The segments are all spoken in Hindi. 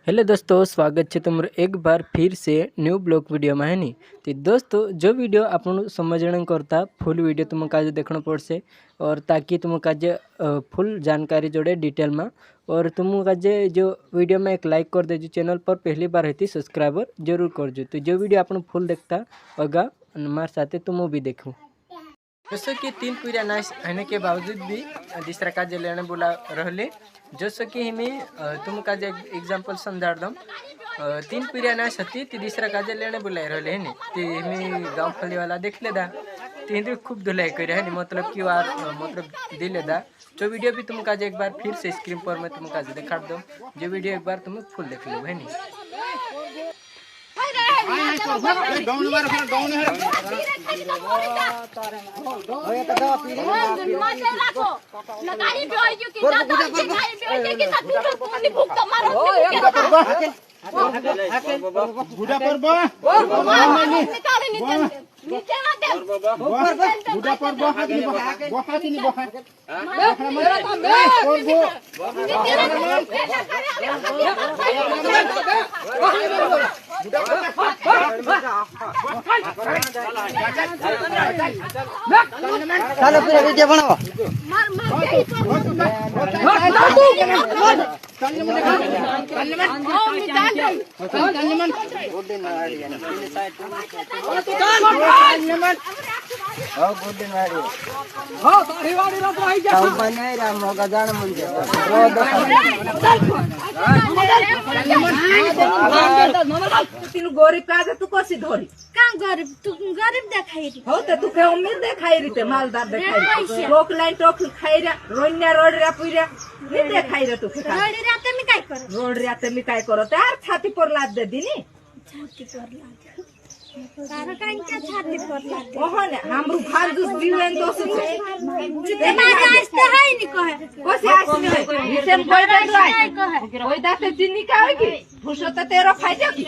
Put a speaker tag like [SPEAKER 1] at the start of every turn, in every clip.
[SPEAKER 1] हेलो दोस्तों, स्वागत है तुम एक बार फिर से न्यू ब्लॉग वीडियो में है नी। तो दोस्तों जो वीडियो आपन समझने करता फुल वीडियो तुम काज देखना पड़से और ताकि तुम काज फुल जानकारी जोड़े डिटेल में और तुम काज जो वीडियो में एक लाइक कर देजो। चैनल पर पहली बार है सब्सक्राइबर जरूर करजो। तो जो वीडियो आपन फुल देखता अगा मार साथे तुम भी देखूँ। जैसे कि 3 पीढ़िया नाइस होने के बावजूद भी दूसरा काज लेने बोला रहले। जैसे कि हमें तुम काज एग्जाम्पल समझा दम 3 पीढ़िया नाइस होती तो दूसरा काज लेने बुलाए रहले है नी। तो हमें गाँव फली वाला देख लेदा तो खूब धुलाई कर है नी, मतलब कि वार मतलब दे लेदा। जो वीडियो भी तुम काज एक बार फिर से स्क्रीन पर मैं तुम काज दिखा दो। जो वीडियो एक बार तुम फुल देख लो है नी।
[SPEAKER 2] चलो पूरा वीडियो बनाओ। गरीब का तू कसी धरी गरीब तू गरीब देखाई हो तो तू के उम्मीद देखाई रीते मालदार देखाई टोक लाइन टोक खाई रे रोन्या रोड रे पुइरे नी देखाई रे तू के रोड राते मी काय करो रोड राते मी काय करो तार छाती पर लाद दे दिनी छाती पर लाद तार कांच्या छाती पर लाद ओहो ने हमरु भांजुस दिवेन दोस ते मारे आस्ते हाय नी कहे कोसे आस्ते निसेम कोई दे लाय कोई दाते दिनी का की भूसो त तेरो फायदा की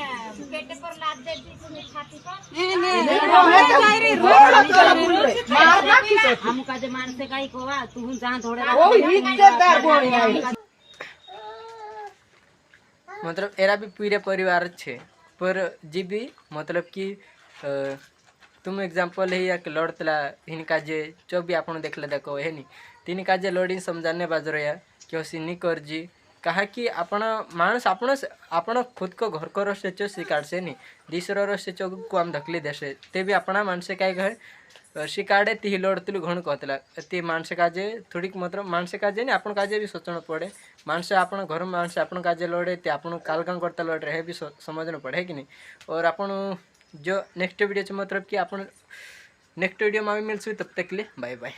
[SPEAKER 2] पेटे पर लाद दे दी छाती पर
[SPEAKER 1] मतलब एरा भी पूरे परिवार छे पर जी भी मतलब कि तुम एग्जांपल है या लड़तला इनका जे जो भी आपन देख ले देखो है नी तीन का जे लड़ी समझाने बाज रहा कि सी नी कर जी कहा कि आपण मानस आपण खुद को घर को स्टेचो शिकार से नी दूसर स्टेचो को आम धकली देसे ते भी अपना मानसे काय कहे शिकाड़े ती लड़तलु घण कहतला ते मानसे काजे थोड़ी मतलब मानसे काजे नहीं अपन काजे भी सोचना पड़े। मानसे अपन घर मानसे अपन काजे लड़े ते अपन कालगां करता लड़ रहे भी समझना पड़े कि नहीं। और अपन जो नेक्स्ट वीडियो मतलब कि अपन नेक्स्ट वीडियो में मिलसु तब तक के लिए बाय बाय।